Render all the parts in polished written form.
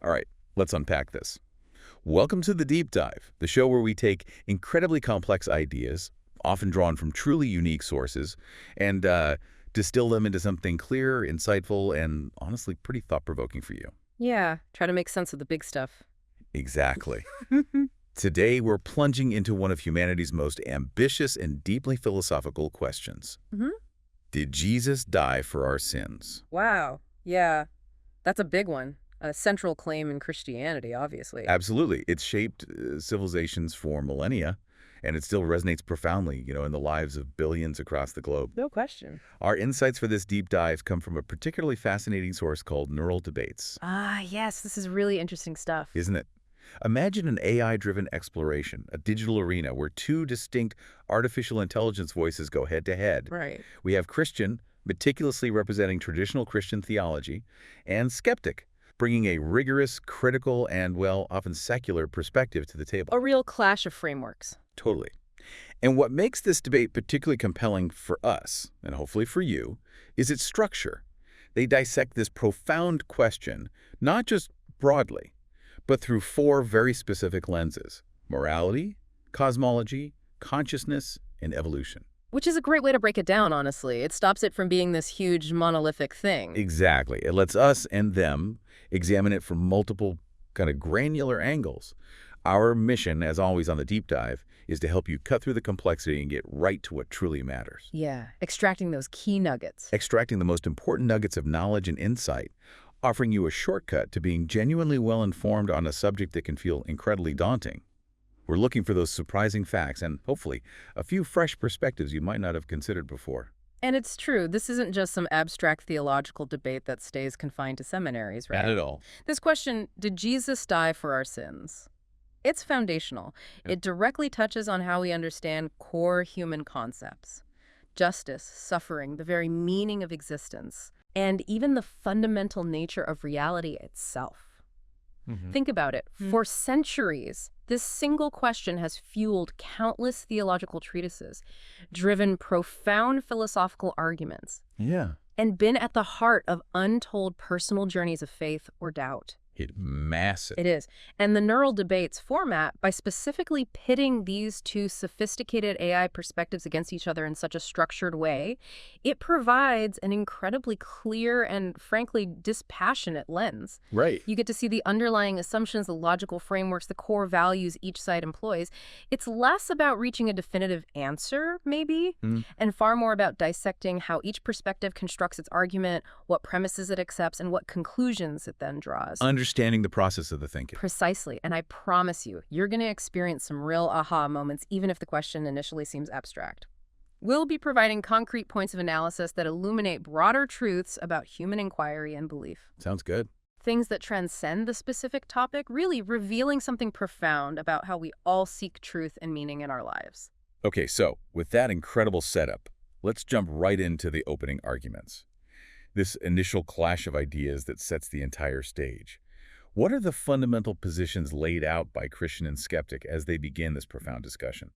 All right, let's unpack this. Welcome to the Deep Dive, the show where we take incredibly complex ideas, often drawn from truly unique sources, and distill them into something clear, insightful, and honestly pretty thought-provoking for you. Yeah, try to make sense of the big stuff. Exactly. Today, we're plunging into one of humanity's most ambitious and deeply philosophical questions. hmm Did Jesus die for our sins? Wow. Yeah, that's a big one. A central claim in Christianity, obviously. Absolutely. It's shaped civilizations for millennia, and it still resonates profoundly, in the lives of billions across the globe. No question. Our insights for this deep dive come from a particularly fascinating source called Neural Debates, Ah, yes, this is really interesting stuff. isn't it? Imagine an AI-driven exploration, a digital arena where two distinct artificial intelligence voices go head-to-head. Right. We have Christian, meticulously representing traditional Christian theology, and Skeptic, bringing a rigorous, critical, and, well, often secular perspective to the table. A real clash of frameworks. Totally. And what makes this debate particularly compelling for us, and hopefully for you, is its structure. They dissect this profound question, not just broadly, but through four very specific lenses: morality, cosmology, consciousness, and evolution. Which is a great way to break it down, honestly. It stops it from being this huge monolithic thing. Exactly. It lets us and them examine it from multiple kind of granular angles. Our mission, as always on the deep dive, is to help you cut through the complexity and get right to what truly matters. Yeah, extracting those key nuggets. Extracting the most important nuggets of knowledge and insight, offering you a shortcut to being genuinely well-informed on a subject that can feel incredibly daunting. We're looking for those surprising facts and, hopefully, a few fresh perspectives you might not have considered before. And it's true, this isn't just some abstract theological debate that stays confined to seminaries, right? Not at all. This question, did Jesus die for our sins? It's foundational. Yeah. It directly touches on how we understand core human concepts. Justice, suffering, the very meaning of existence, and even the fundamental nature of reality itself. Think about it. For centuries, this single question has fueled countless theological treatises, driven profound philosophical arguments, Yeah. and been at the heart of untold personal journeys of faith or doubt. It's massive. It is. And the Neural Debates format, by specifically pitting these two sophisticated AI perspectives against each other in such a structured way, it provides an incredibly clear and, frankly, dispassionate lens. Right. You get to see the underlying assumptions, the logical frameworks, the core values each side employs. It's less about reaching a definitive answer, maybe, and far more about dissecting how each perspective constructs its argument, what premises it accepts, and what conclusions it then draws. Understanding the process of the thinking. Precisely. And I promise you, you're going to experience some real aha moments, even if the question initially seems abstract. We'll be providing concrete points of analysis that illuminate broader truths about human inquiry and belief. Sounds good. Things that transcend the specific topic, really revealing something profound about how we all seek truth and meaning in our lives. Okay, so with that incredible setup, let's jump right into the opening arguments. This initial clash of ideas that sets the entire stage. What are the fundamental positions laid out by Christian and Skeptic as they begin this profound discussion?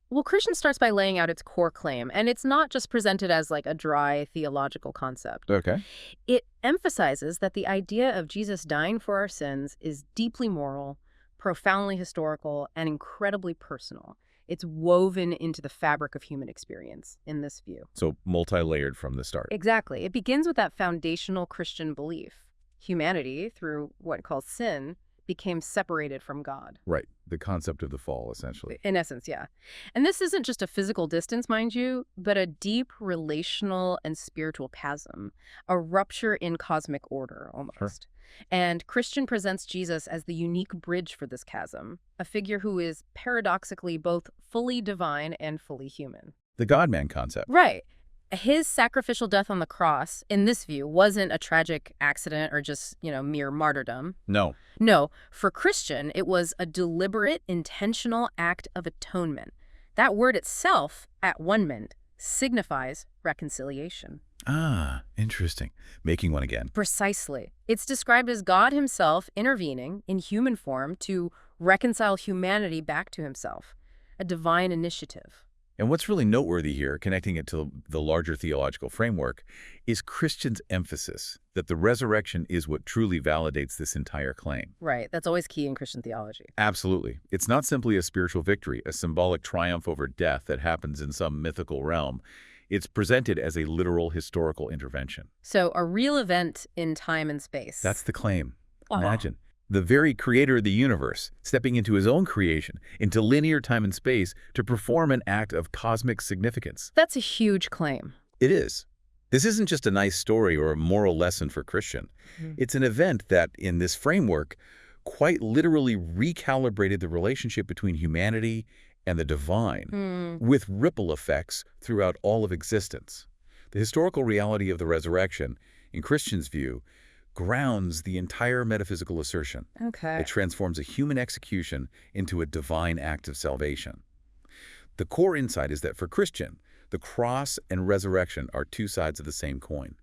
Well, Christian starts by laying out its core claim, and it's not just presented as like a dry theological concept. Okay. It emphasizes that the idea of Jesus dying for our sins is deeply moral, profoundly historical, and incredibly personal. It's woven into the fabric of human experience in this view. So multi-layered from the start. Exactly. It begins with that foundational Christian belief. Humanity, through what it calls sin, became separated from God. Right. The concept of the fall, essentially. In essence, yeah. And this isn't just a physical distance, mind you, but a deep relational and spiritual chasm, a rupture in cosmic order, almost. Sure. And Christian presents Jesus as the unique bridge for this chasm, a figure who is paradoxically both fully divine and fully human. The God-man concept. Right. His sacrificial death on the cross, in this view, wasn't a tragic accident or just, mere martyrdom. No. No, for Christian, it was a deliberate, intentional act of atonement. That word itself, at-one-ment, signifies reconciliation. Ah, interesting. Making one again. Precisely. It's described as God himself intervening in human form to reconcile humanity back to himself, a divine initiative. And what's really noteworthy here, connecting it to the larger theological framework, is Christians' emphasis that the resurrection is what truly validates this entire claim. Right. That's always key in Christian theology. Absolutely. It's not simply a spiritual victory, a symbolic triumph over death that happens in some mythical realm. It's presented as a literal historical intervention. So a real event in time and space. That's the claim. Oh. Imagine the very creator of the universe stepping into his own creation, into linear time and space, to perform an act of cosmic significance. That's a huge claim. It is. This isn't just a nice story or a moral lesson for Christian. It's an event that, in this framework, quite literally recalibrated the relationship between humanity and the divine, with ripple effects throughout all of existence. The historical reality of the resurrection, in Christians' view, grounds the entire metaphysical assertion. Okay. It transforms a human execution into a divine act of salvation. The core insight is that for Christian, the cross and resurrection are two sides of the same coin,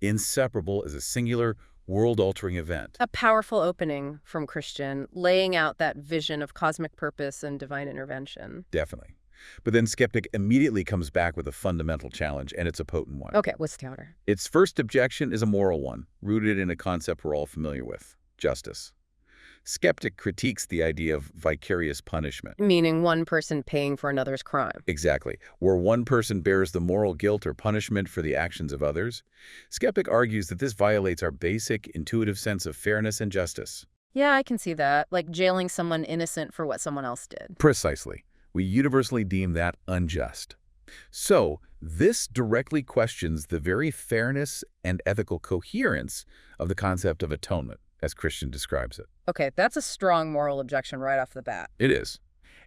inseparable as a singular, world-altering event. A powerful opening from Christian, laying out that vision of cosmic purpose and divine intervention. Definitely. But then Skeptic immediately comes back with a fundamental challenge, and it's a potent one. Okay, what's the counter? Its first objection is a moral one, rooted in a concept we're all familiar with, justice. Skeptic critiques the idea of vicarious punishment. Meaning one person paying for another's crime. Exactly. Where one person bears the moral guilt or punishment for the actions of others, Skeptic argues that this violates our basic, intuitive sense of fairness and justice. Yeah, I can see that. Like jailing someone innocent for what someone else did. Precisely. We universally deem that unjust. So, this directly questions the very fairness and ethical coherence of the concept of atonement, as Christian describes it. Okay, that's a strong moral objection right off the bat. It is.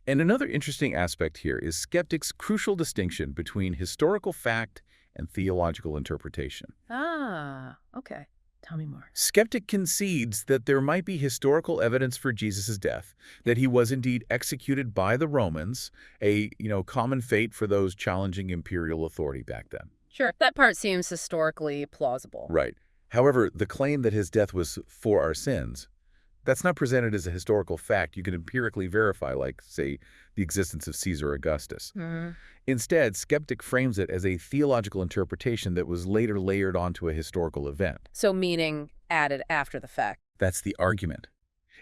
And another interesting aspect here is Skeptic's crucial distinction between historical fact and theological interpretation. Ah, okay. Tell me more. Skeptic concedes that there might be historical evidence for Jesus' death, that he was indeed executed by the Romans, a, common fate for those challenging imperial authority back then. Sure, that part seems historically plausible. Right. However, the claim that his death was for our sins, that's not presented as a historical fact you can empirically verify, like, say, the existence of Caesar Augustus. Instead, Skeptic frames it as a theological interpretation that was later layered onto a historical event. So meaning added after the fact. That's the argument.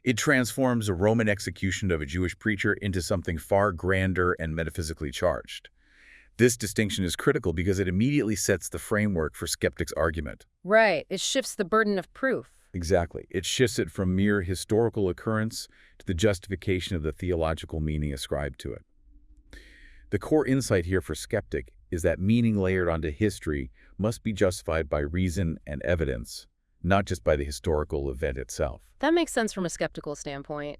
It transforms a Roman execution of a Jewish preacher into something far grander and metaphysically charged. This distinction is critical because it immediately sets the framework for Skeptic's argument. Right. It shifts the burden of proof. Exactly. It shifts it from mere historical occurrence to the justification of the theological meaning ascribed to it. The core insight here for Skeptic is that meaning layered onto history must be justified by reason and evidence, not just by the historical event itself. That makes sense from a skeptical standpoint.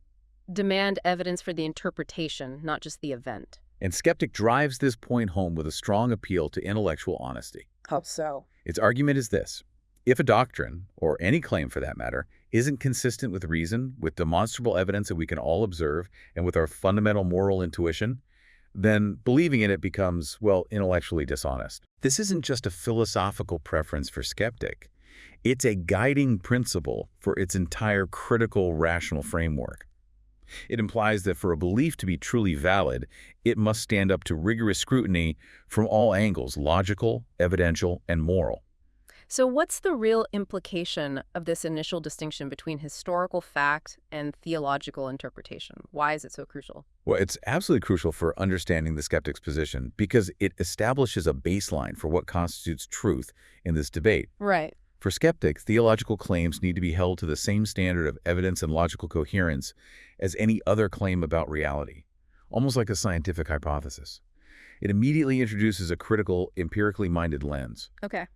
Demand evidence for the interpretation, not just the event. And Skeptic drives this point home with a strong appeal to intellectual honesty. How so? Its argument is this: if a doctrine, or any claim for that matter, isn't consistent with reason, with demonstrable evidence that we can all observe, and with our fundamental moral intuition, then believing in it becomes, well, intellectually dishonest. This isn't just a philosophical preference for Skeptic. It's a guiding principle for its entire critical rational framework. It implies that for a belief to be truly valid, it must stand up to rigorous scrutiny from all angles, logical, evidential, and moral. So what's the real implication of this initial distinction between historical fact and theological interpretation? Why is it so crucial? Well, it's absolutely crucial for understanding the skeptic's position because it establishes a baseline for what constitutes truth in this debate. Right. For skeptics, theological claims need to be held to the same standard of evidence and logical coherence as any other claim about reality, almost like a scientific hypothesis. It immediately introduces a critical, empirically minded lens. Okay.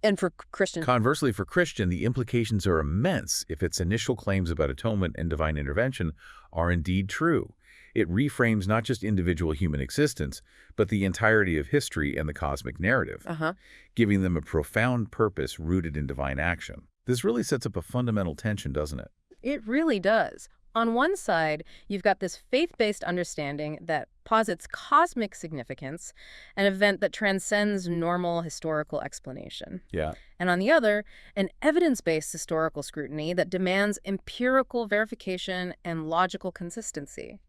And for Christian? Conversely, for Christian, the implications are immense if its initial claims about atonement and divine intervention are indeed true. It reframes not just individual human existence, but the entirety of history and the cosmic narrative, giving them a profound purpose rooted in divine action. This really sets up a fundamental tension, doesn't it? It really does. On one side, you've got this faith-based understanding that posits cosmic significance, an event that transcends normal historical explanation. Yeah. And on the other, an evidence-based historical scrutiny that demands empirical verification and logical consistency.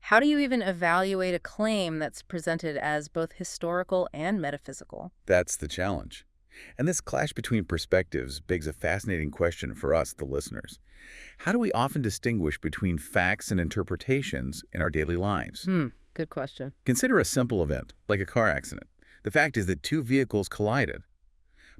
How do you even evaluate a claim that's presented as both historical and metaphysical? That's the challenge. And this clash between perspectives begs a fascinating question for us, the listeners. How do we often distinguish between facts and interpretations in our daily lives? Good question. Consider a simple event, like a car accident. The fact is that two vehicles collided,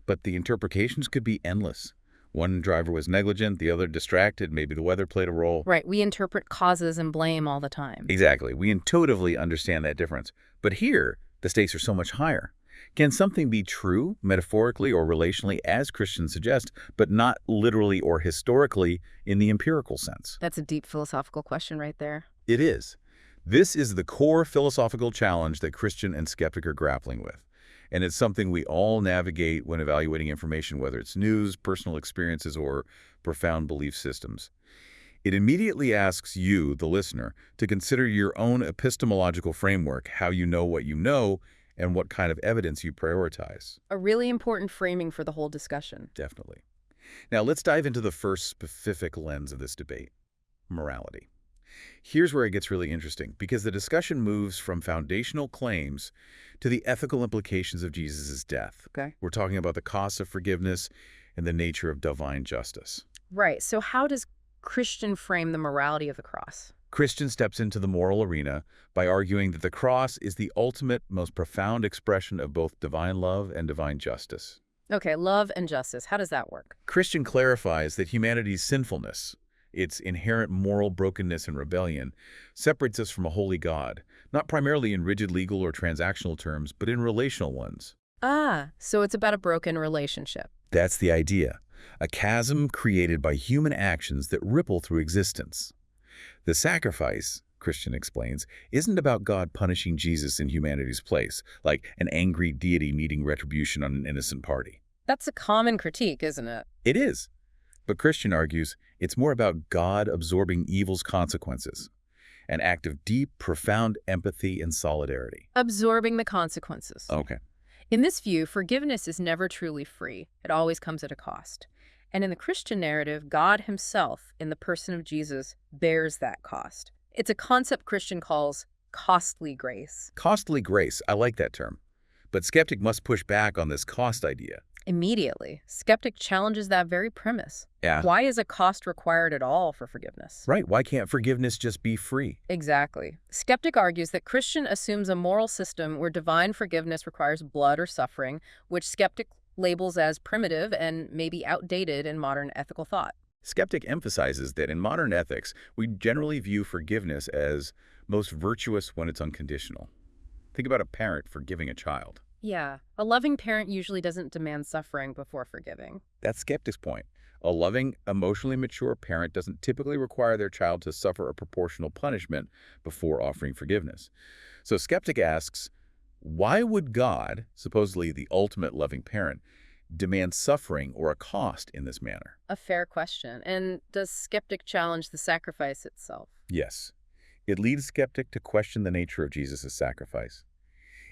but the interpretations could be endless. One driver was negligent, the other distracted, maybe the weather played a role. Right, we interpret causes and blame all the time. Exactly. We intuitively understand that difference. But here, the stakes are so much higher. Can something be true, metaphorically or relationally, as Christians suggest, but not literally or historically in the empirical sense? That's a deep philosophical question right there. It is. This is the core philosophical challenge that Christian and skeptic are grappling with. And it's something we all navigate when evaluating information, whether it's news, personal experiences, or profound belief systems. It immediately asks you, the listener, to consider your own epistemological framework, how you know what you know, and what kind of evidence you prioritize. A really important framing for the whole discussion. Definitely. Now, let's dive into the first specific lens of this debate, morality. Here's where it gets really interesting, because the discussion moves from foundational claims to the ethical implications of Jesus' death. Okay. We're talking about the cost of forgiveness and the nature of divine justice. Right, so how does Christian frame the morality of the cross? Christian steps into the moral arena by arguing that the cross is the ultimate, most profound expression of both divine love and divine justice. Okay, love and justice, how does that work? Christian clarifies that humanity's sinfulness, its inherent moral brokenness and rebellion, separates us from a holy God, not primarily in rigid legal or transactional terms, but in relational ones. So it's about a broken relationship. That's the idea, a chasm created by human actions that ripple through existence. The sacrifice, Christian explains, isn't about God punishing Jesus in humanity's place, like an angry deity meeting retribution on an innocent party. That's a common critique, isn't it? It is. But Christian argues it's more about God absorbing evil's consequences, an act of deep, profound empathy and solidarity. Absorbing the consequences. Okay. In this view, forgiveness is never truly free. It always comes at a cost. And in the Christian narrative, God himself, in the person of Jesus, bears that cost. It's a concept Christian calls costly grace. Costly grace, I like that term. But skeptic must push back on this cost idea. Immediately, Skeptic challenges that very premise. Yeah. Why is a cost required at all for forgiveness? Right, why can't forgiveness just be free? Exactly. Skeptic argues that Christian assumes a moral system where divine forgiveness requires blood or suffering, which Skeptic labels as primitive and maybe outdated in modern ethical thought. Skeptic emphasizes that in modern ethics, we generally view forgiveness as most virtuous when it's unconditional. Think about a parent forgiving a child. Yeah, a loving parent usually doesn't demand suffering before forgiving. That's Skeptic's point. A loving, emotionally mature parent doesn't typically require their child to suffer a proportional punishment before offering forgiveness. So Skeptic asks, why would God, supposedly the ultimate loving parent, demand suffering or a cost in this manner? A fair question. And does Skeptic challenge the sacrifice itself? Yes. It leads Skeptic to question the nature of Jesus' sacrifice.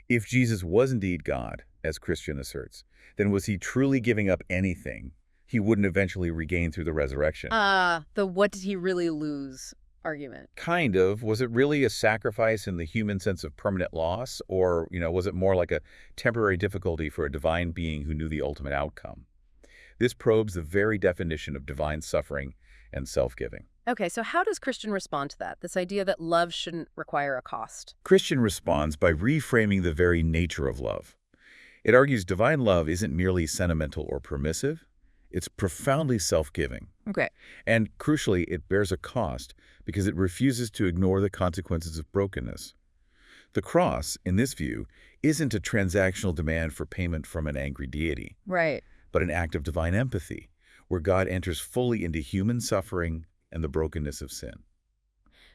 If Jesus was indeed God, as Christian asserts, then was he truly giving up anything he wouldn't eventually regain through the resurrection? The what did he really lose argument. Kind of. Was it really a sacrifice in the human sense of permanent loss? Or, was it more like a temporary difficulty for a divine being who knew the ultimate outcome? This probes the very definition of divine suffering and self-giving. Okay, so how does Christian respond to that, this idea that love shouldn't require a cost? Christian responds by reframing the very nature of love. It argues divine love isn't merely sentimental or permissive. It's profoundly self-giving. Okay. And crucially, it bears a cost because it refuses to ignore the consequences of brokenness. The cross, in this view, isn't a transactional demand for payment from an angry deity, Right. but an act of divine empathy, where God enters fully into human suffering and the brokenness of sin.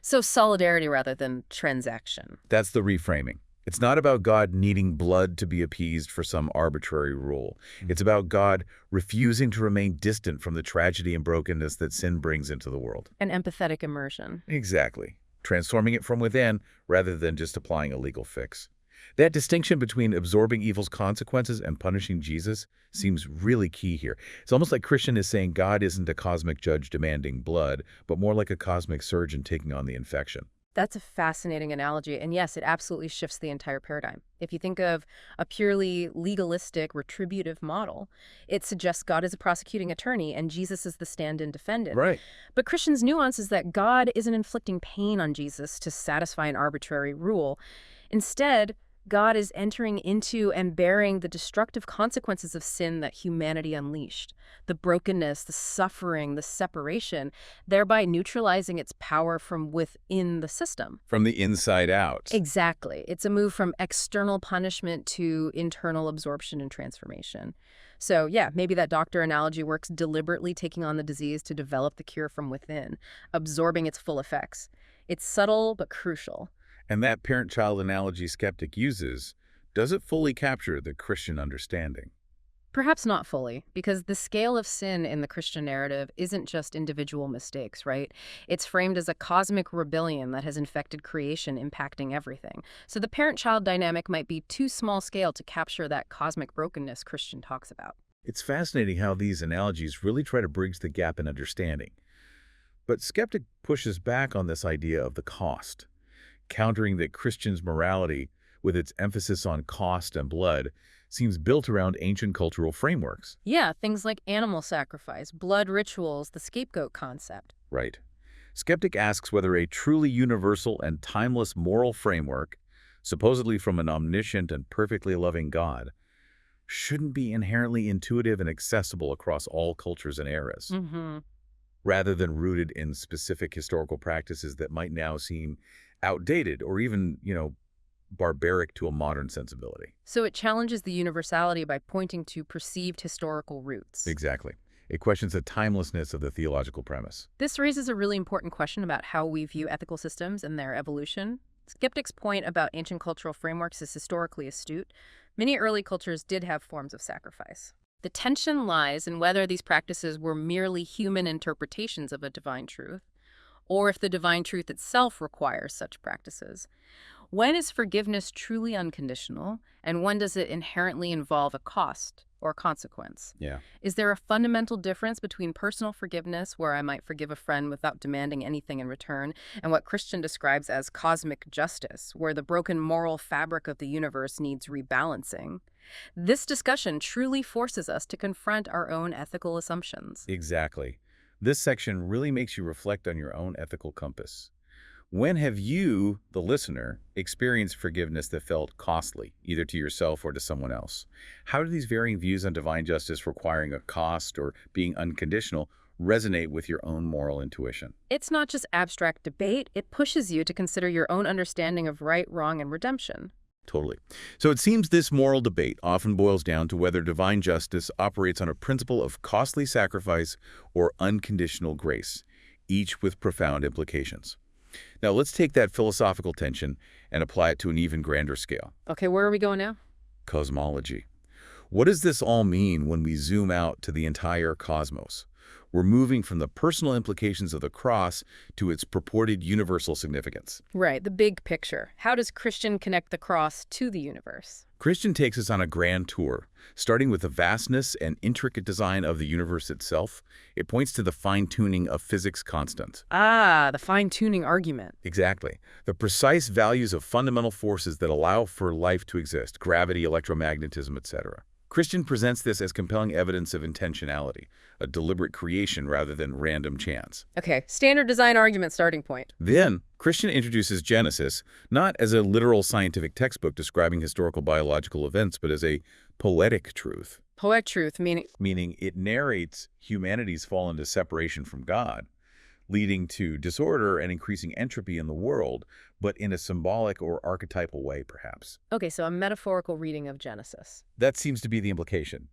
So solidarity rather than transaction. That's the reframing. It's not about God needing blood to be appeased for some arbitrary rule. It's about God refusing to remain distant from the tragedy and brokenness that sin brings into the world. An empathetic immersion. Exactly. Transforming it from within rather than just applying a legal fix. That distinction between absorbing evil's consequences and punishing Jesus seems really key here. It's almost like Christian is saying God isn't a cosmic judge demanding blood, but more like a cosmic surgeon taking on the infection. That's a fascinating analogy, and yes, it absolutely shifts the entire paradigm. If you think of a purely legalistic, retributive model, it suggests God is a prosecuting attorney and Jesus is the stand-in defendant. Right. But Christians' nuance is that God isn't inflicting pain on Jesus to satisfy an arbitrary rule. Instead, God is entering into and bearing the destructive consequences of sin that humanity unleashed, the brokenness, the suffering, the separation, thereby neutralizing its power from within the system. From the inside out. Exactly. It's a move from external punishment to internal absorption and transformation. So yeah, maybe that doctor analogy works, deliberately taking on the disease to develop the cure from within, absorbing its full effects. It's subtle but crucial. And that parent-child analogy Skeptic uses, does it fully capture the Christian understanding? Perhaps not fully, because the scale of sin in the Christian narrative isn't just individual mistakes, right? It's framed as a cosmic rebellion that has infected creation, impacting everything. So the parent-child dynamic might be too small scale to capture that cosmic brokenness Christian talks about. It's fascinating how these analogies really try to bridge the gap in understanding. But Skeptic pushes back on this idea of the cost, countering that Christians' morality, with its emphasis on cost and blood, seems built around ancient cultural frameworks. Yeah, things like animal sacrifice, blood rituals, the scapegoat concept. Right. Skeptic asks whether a truly universal and timeless moral framework, supposedly from an omniscient and perfectly loving God, shouldn't be inherently intuitive and accessible across all cultures and eras, rather than rooted in specific historical practices that might now seem outdated or even, barbaric to a modern sensibility. So it challenges the universality by pointing to perceived historical roots. Exactly. It questions the timelessness of the theological premise. This raises a really important question about how we view ethical systems and their evolution. Skeptic's point about ancient cultural frameworks is historically astute. Many early cultures did have forms of sacrifice. The tension lies in whether these practices were merely human interpretations of a divine truth, or if the divine truth itself requires such practices. When is forgiveness truly unconditional, and when does it inherently involve a cost or consequence? Yeah. Is there a fundamental difference between personal forgiveness, where I might forgive a friend without demanding anything in return, and what Christian describes as cosmic justice, where the broken moral fabric of the universe needs rebalancing? This discussion truly forces us to confront our own ethical assumptions. Exactly. This section really makes you reflect on your own ethical compass. When have you, the listener, experienced forgiveness that felt costly, either to yourself or to someone else? How do these varying views on divine justice requiring a cost or being unconditional resonate with your own moral intuition? It's not just abstract debate, it pushes you to consider your own understanding of right, wrong, and redemption. Totally. So it seems this moral debate often boils down to whether divine justice operates on a principle of costly sacrifice or unconditional grace, each with profound implications. Now, let's take that philosophical tension and apply it to an even grander scale. Okay, where are we going now? Cosmology. What does this all mean when we zoom out to the entire cosmos? We're moving from the personal implications of the cross to its purported universal significance. Right, the big picture. How does Christian connect the cross to the universe? Christian takes us on a grand tour, starting with the vastness and intricate design of the universe itself. It points to the fine-tuning of physics constants. Ah, the fine-tuning argument. Exactly. The precise values of fundamental forces that allow for life to exist, gravity, electromagnetism, etc. Christian presents this as compelling evidence of intentionality, a deliberate creation rather than random chance. Okay, standard design argument starting point. Then, Christian introduces Genesis, not as a literal scientific textbook describing historical biological events, but as a poetic truth. Poetic truth, Meaning it narrates humanity's fall into separation from God, leading to disorder and increasing entropy in the world, but in a symbolic or archetypal way, perhaps. Okay, so a metaphorical reading of Genesis. That seems to be the implication.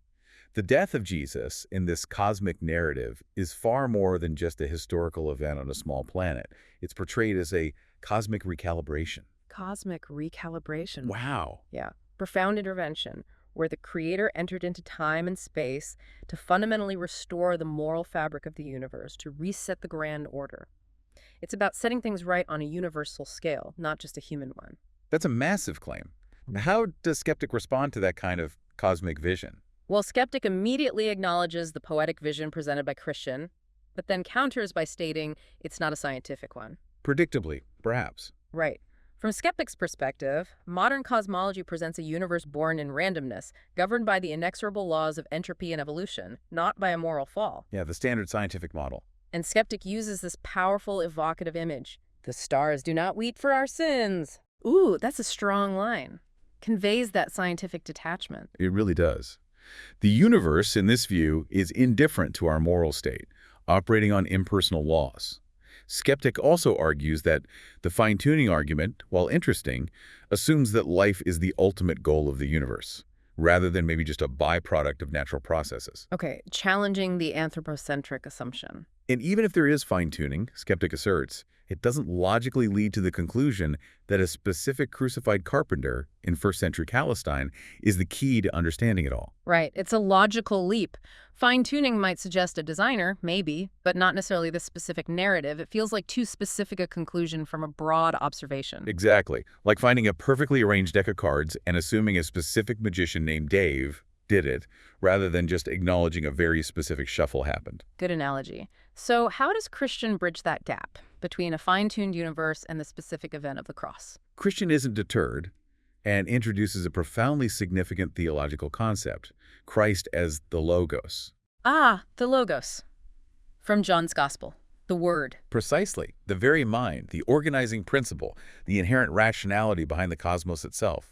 The death of Jesus in this cosmic narrative is far more than just a historical event on a small planet. It's portrayed as a cosmic recalibration. Cosmic recalibration. Wow. Yeah, profound intervention, where the Creator entered into time and space to fundamentally restore the moral fabric of the universe, to reset the grand order. It's about setting things right on a universal scale, not just a human one. That's a massive claim. How does Skeptic respond to that kind of cosmic vision? Well, Skeptic immediately acknowledges the poetic vision presented by Christian, but then counters by stating it's not a scientific one. Predictably, perhaps. Right. From Skeptic's perspective, modern cosmology presents a universe born in randomness, governed by the inexorable laws of entropy and evolution, not by a moral fall. Yeah, the standard scientific model. And Skeptic uses this powerful, evocative image. The stars do not weep for our sins. Ooh, that's a strong line. Conveys that scientific detachment. It really does. The universe, in this view, is indifferent to our moral state, operating on impersonal laws. Skeptic also argues that the fine-tuning argument, while interesting, assumes that life is the ultimate goal of the universe, rather than maybe just a byproduct of natural processes. Okay, challenging the anthropocentric assumption. And even if there is fine-tuning, Skeptic asserts, it doesn't logically lead to the conclusion that a specific crucified carpenter in first-century Palestine is the key to understanding it all. Right, it's a logical leap. Fine-tuning might suggest a designer, maybe, but not necessarily the specific narrative. It feels like too specific a conclusion from a broad observation. Exactly. Like finding a perfectly arranged deck of cards and assuming a specific magician named Dave did it, rather than just acknowledging a very specific shuffle happened. Good analogy. So how does Christian bridge that gap between a fine-tuned universe and the specific event of the cross? Christian isn't deterred and introduces a profoundly significant theological concept, Christ as the Logos. Ah, the Logos. From John's Gospel, the Word. Precisely. The very mind, the organizing principle, the inherent rationality behind the cosmos itself.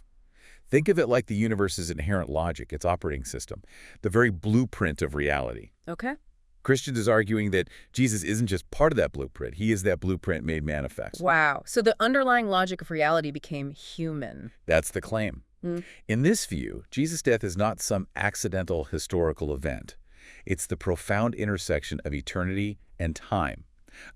Think of it like the universe's inherent logic, its operating system, the very blueprint of reality. Okay. Christians is arguing that Jesus isn't just part of that blueprint. He is that blueprint made manifest. Wow. So the underlying logic of reality became human. That's the claim. In this view, Jesus' death is not some accidental historical event. It's the profound intersection of eternity and time,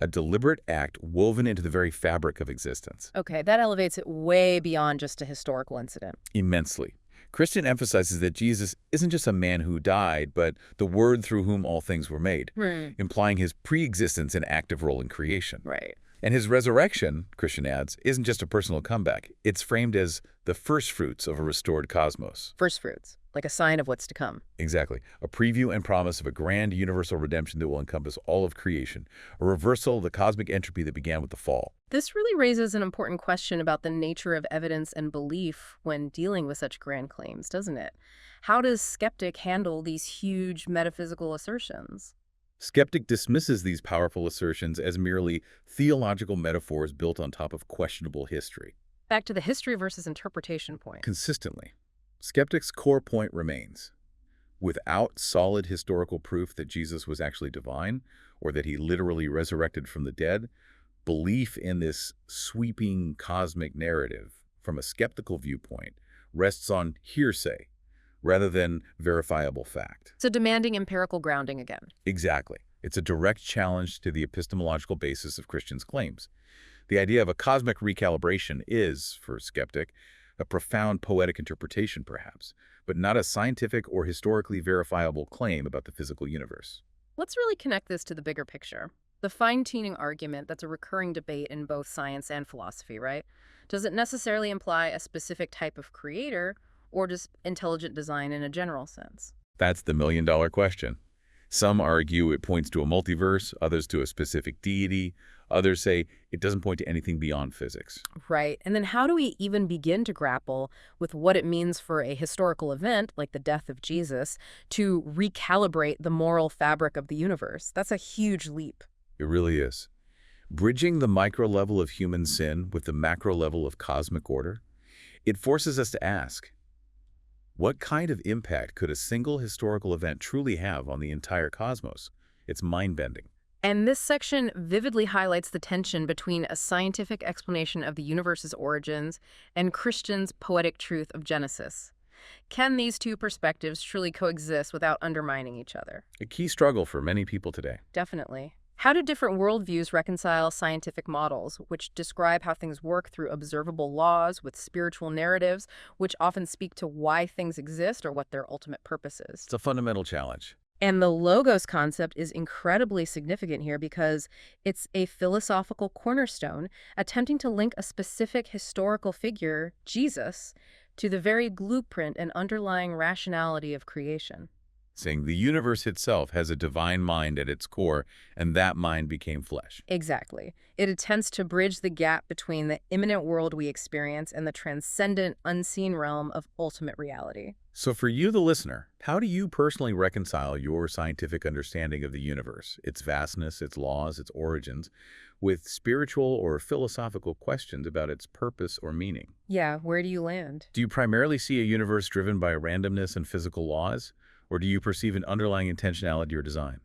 a deliberate act woven into the very fabric of existence. Okay, that elevates it way beyond just a historical incident. Immensely. Christian emphasizes that Jesus isn't just a man who died, but the Word through whom all things were made, implying his pre-existence and active role in creation. Right. And his resurrection, Christian adds, isn't just a personal comeback. It's framed as the first fruits of a restored cosmos. First fruits, like a sign of what's to come. Exactly. A preview and promise of a grand universal redemption that will encompass all of creation, a reversal of the cosmic entropy that began with the fall. This really raises an important question about the nature of evidence and belief when dealing with such grand claims, doesn't it? How does Skeptic handle these huge metaphysical assertions? Skeptic dismisses these powerful assertions as merely theological metaphors built on top of questionable history. Back to the history versus interpretation point. Consistently, Skeptic's core point remains. Without solid historical proof that Jesus was actually divine, or that he literally resurrected from the dead, belief in this sweeping cosmic narrative, from a skeptical viewpoint, rests on hearsay rather than verifiable fact. So demanding empirical grounding again. Exactly. It's a direct challenge to the epistemological basis of Christians' claims. The idea of a cosmic recalibration is, for Skeptic, a profound poetic interpretation perhaps, but not a scientific or historically verifiable claim about the physical universe. Let's really connect this to the bigger picture. The fine-tuning argument that's a recurring debate in both science and philosophy, right? Does it necessarily imply a specific type of creator, or just intelligent design in a general sense? That's the million-dollar question. Some argue it points to a multiverse, others to a specific deity, others say it doesn't point to anything beyond physics. Right. And then how do we even begin to grapple with what it means for a historical event, like the death of Jesus, to recalibrate the moral fabric of the universe? That's a huge leap. It really is. Bridging the micro level of human sin with the macro level of cosmic order, it forces us to ask, what kind of impact could a single historical event truly have on the entire cosmos? It's mind-bending. And this section vividly highlights the tension between a scientific explanation of the universe's origins and Christians' poetic truth of Genesis. Can these two perspectives truly coexist without undermining each other? A key struggle for many people today. Definitely. How do different worldviews reconcile scientific models, which describe how things work through observable laws, with spiritual narratives, which often speak to why things exist or what their ultimate purpose is? It's a fundamental challenge. And the logos concept is incredibly significant here because it's a philosophical cornerstone attempting to link a specific historical figure, Jesus, to the very blueprint and underlying rationality of creation. saying the universe itself has a divine mind at its core, and that mind became flesh. Exactly. It attempts to bridge the gap between the immanent world we experience and the transcendent, unseen realm of ultimate reality. So for you, the listener, how do you personally reconcile your scientific understanding of the universe, its vastness, its laws, its origins, with spiritual or philosophical questions about its purpose or meaning? Yeah, where do you land? Do you primarily see a universe driven by randomness and physical laws, or do you perceive an underlying intentionality or design?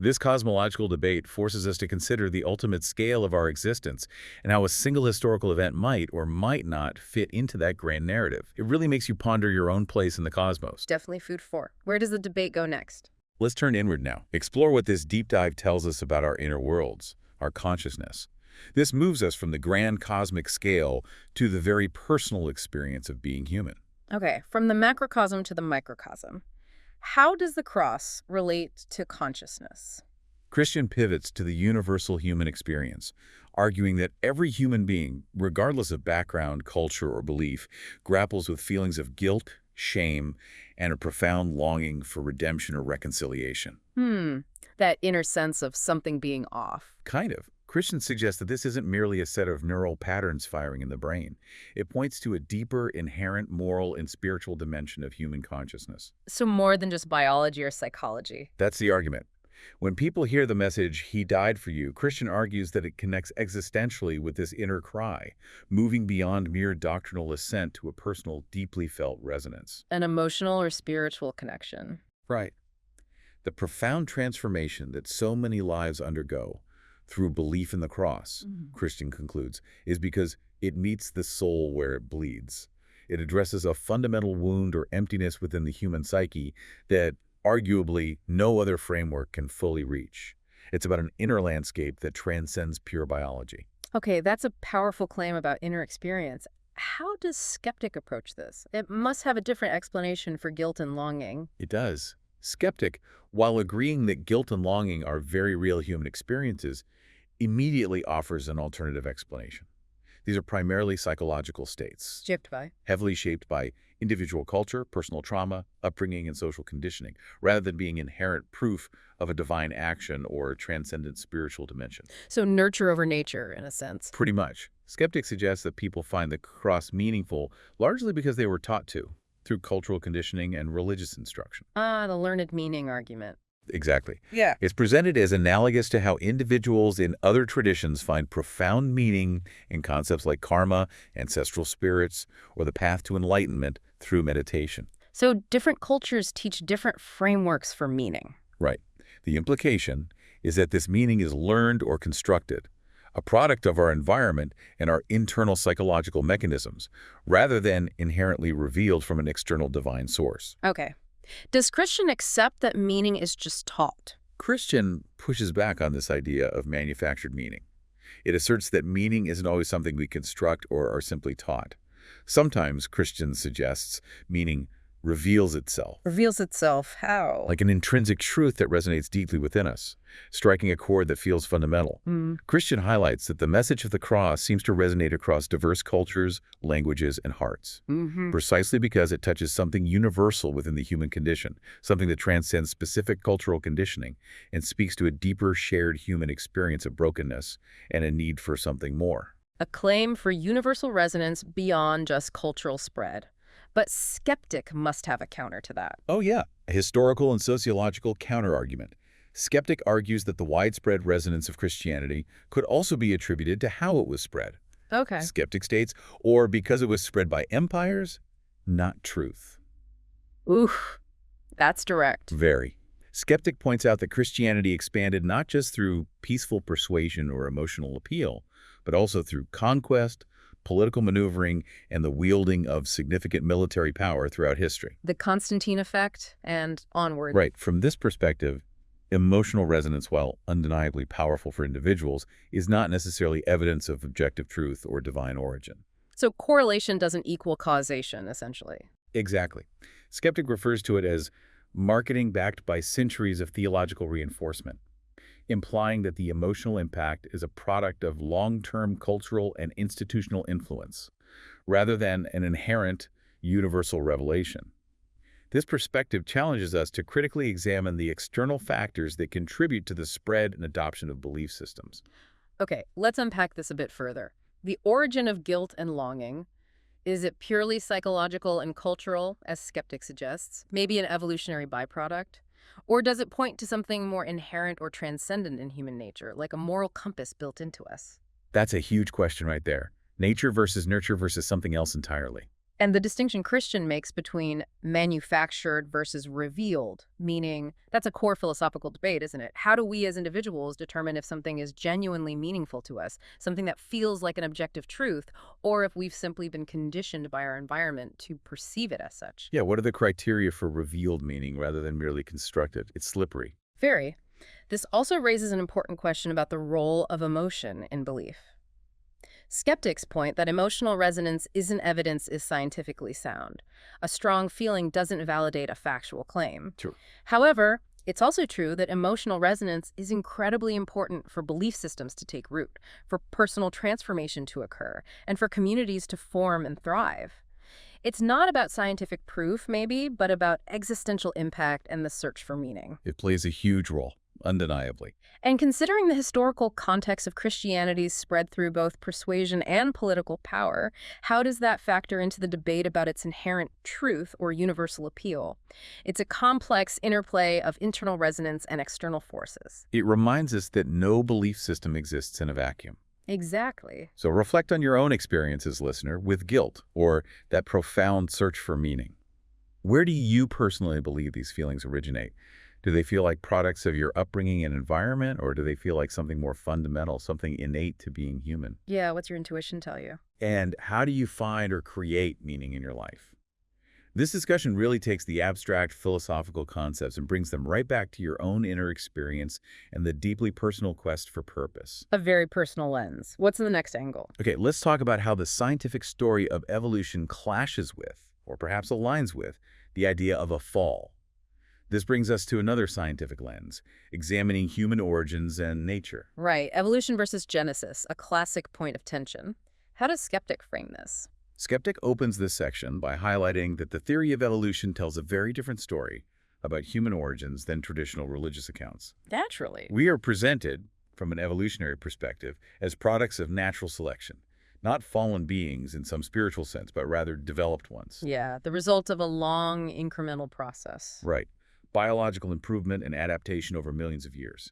This cosmological debate forces us to consider the ultimate scale of our existence and how a single historical event might or might not fit into that grand narrative. It really makes you ponder your own place in the cosmos. Definitely food for. Where does the debate go next? Let's turn inward now. Explore what this deep dive tells us about our inner worlds, our consciousness. This moves us from the grand cosmic scale to the very personal experience of being human. Okay, from the macrocosm to the microcosm. How does the cross relate to consciousness? Christian pivots to the universal human experience, arguing that every human being, regardless of background, culture, or belief, grapples with feelings of guilt, shame, and a profound longing for redemption or reconciliation. That inner sense of something being off. Kind of. Christians suggest that this isn't merely a set of neural patterns firing in the brain. It points to a deeper, inherent moral and spiritual dimension of human consciousness. So more than just biology or psychology. That's the argument. When people hear the message, "He died for you," Christian argues that it connects existentially with this inner cry, moving beyond mere doctrinal assent to a personal, deeply felt resonance. An emotional or spiritual connection. Right. The profound transformation that so many lives undergo through belief in the cross, Christian concludes, is because it meets the soul where it bleeds. It addresses a fundamental wound or emptiness within the human psyche that arguably no other framework can fully reach. It's about an inner landscape that transcends pure biology. Okay, that's a powerful claim about inner experience. How does Skeptic approach this? It must have a different explanation for guilt and longing. It does. Skeptic, while agreeing that guilt and longing are very real human experiences, immediately offers an alternative explanation. These are primarily psychological states, heavily shaped by individual culture, personal trauma, upbringing, and social conditioning, rather than being inherent proof of a divine action or a transcendent spiritual dimension. So nurture over nature, in a sense. Pretty much. Skeptic suggests that people find the cross meaningful largely because they were taught to, through cultural conditioning and religious instruction. Ah, the learned meaning argument. Exactly. Yeah. It's presented as analogous to how individuals in other traditions find profound meaning in concepts like karma, ancestral spirits, or the path to enlightenment through meditation. So different cultures teach different frameworks for meaning. Right. The implication is that this meaning is learned or constructed, a product of our environment and our internal psychological mechanisms, rather than inherently revealed from an external divine source. Okay. Does Christian accept that meaning is just taught? Christian pushes back on this idea of manufactured meaning. It asserts that meaning isn't always something we construct or are simply taught. Sometimes, Christian suggests, meaning reveals itself. Reveals itself how? Like an intrinsic truth that resonates deeply within us, striking a chord that feels fundamental. Christian highlights that the message of the cross seems to resonate across diverse cultures, languages, and hearts, precisely because it touches something universal within the human condition, something that transcends specific cultural conditioning and speaks to a deeper shared human experience of brokenness and a need for something more. A claim for universal resonance beyond just cultural spread. But Skeptic must have a counter to that. Oh yeah, a historical and sociological counterargument. Skeptic argues that the widespread resonance of Christianity could also be attributed to how it was spread. Okay. Skeptic states, or because it was spread by empires, not truth. Oof, that's direct. Very. Skeptic points out that Christianity expanded not just through peaceful persuasion or emotional appeal, but also through conquest, political maneuvering, and the wielding of significant military power throughout history. The Constantine effect and onward. Right. From this perspective, emotional resonance, while undeniably powerful for individuals, is not necessarily evidence of objective truth or divine origin. So correlation doesn't equal causation, essentially. Exactly. Skeptic refers to it as marketing backed by centuries of theological reinforcement, implying that the emotional impact is a product of long-term cultural and institutional influence, rather than an inherent universal revelation. This perspective challenges us to critically examine the external factors that contribute to the spread and adoption of belief systems. Okay, let's unpack this a bit further. The origin of guilt and longing, is it purely psychological and cultural, as Skeptic suggests, maybe an evolutionary byproduct? Or does it point to something more inherent or transcendent in human nature, like a moral compass built into us? That's a huge question right there. Nature versus nurture versus something else entirely. And the distinction Christian makes between manufactured versus revealed, meaning that's a core philosophical debate, isn't it? How do we as individuals determine if something is genuinely meaningful to us, something that feels like an objective truth, or if we've simply been conditioned by our environment to perceive it as such? Yeah, what are the criteria for revealed meaning rather than merely constructed? It's slippery. Very. This also raises an important question about the role of emotion in belief. Skeptics point that emotional resonance isn't evidence is scientifically sound. A strong feeling doesn't validate a factual claim. True. However, it's also true that emotional resonance is incredibly important for belief systems to take root, for personal transformation to occur, and for communities to form and thrive. It's not about scientific proof, maybe, but about existential impact and the search for meaning. It plays a huge role, undeniably. And considering the historical context of Christianity's spread through both persuasion and political power, how does that factor into the debate about its inherent truth or universal appeal? It's a complex interplay of internal resonance and external forces. It reminds us that no belief system exists in a vacuum. Exactly. So reflect on your own experiences, listener, with guilt or that profound search for meaning. Where do you personally believe these feelings originate? Do they feel like products of your upbringing and environment, or do they feel like something more fundamental, something innate to being human? Yeah, what's your intuition tell you? And how do you find or create meaning in your life? This discussion really takes the abstract philosophical concepts and brings them right back to your own inner experience and the deeply personal quest for purpose. A very personal lens. What's in the next angle? Okay, let's talk about how the scientific story of evolution clashes with, or perhaps aligns with, the idea of a fall. This brings us to another scientific lens, examining human origins and nature. Right. Evolution versus Genesis, a classic point of tension. How does Skeptic frame this? Skeptic opens this section by highlighting that the theory of evolution tells a very different story about human origins than traditional religious accounts. Naturally. We are presented, from an evolutionary perspective, as products of natural selection, not fallen beings in some spiritual sense, but rather developed ones. Yeah, the result of a long incremental process. Right. Biological improvement and adaptation over millions of years.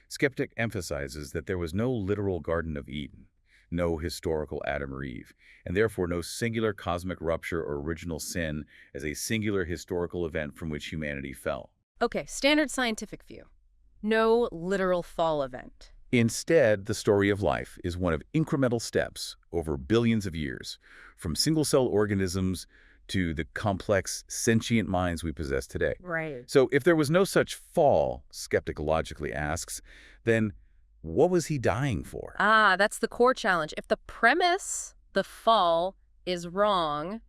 Skeptic emphasizes that there was no literal Garden of Eden, no historical Adam or Eve, and therefore no singular cosmic rupture or original sin as a singular historical event from which humanity fell. Okay, standard scientific view. No literal fall event. Instead, the story of life is one of incremental steps over billions of years, from single-cell organisms to the complex, sentient minds we possess today. Right. So if there was no such fall, Skeptic logically asks, then what was he dying for? Ah, that's the core challenge. If the premise, the fall, is wrong,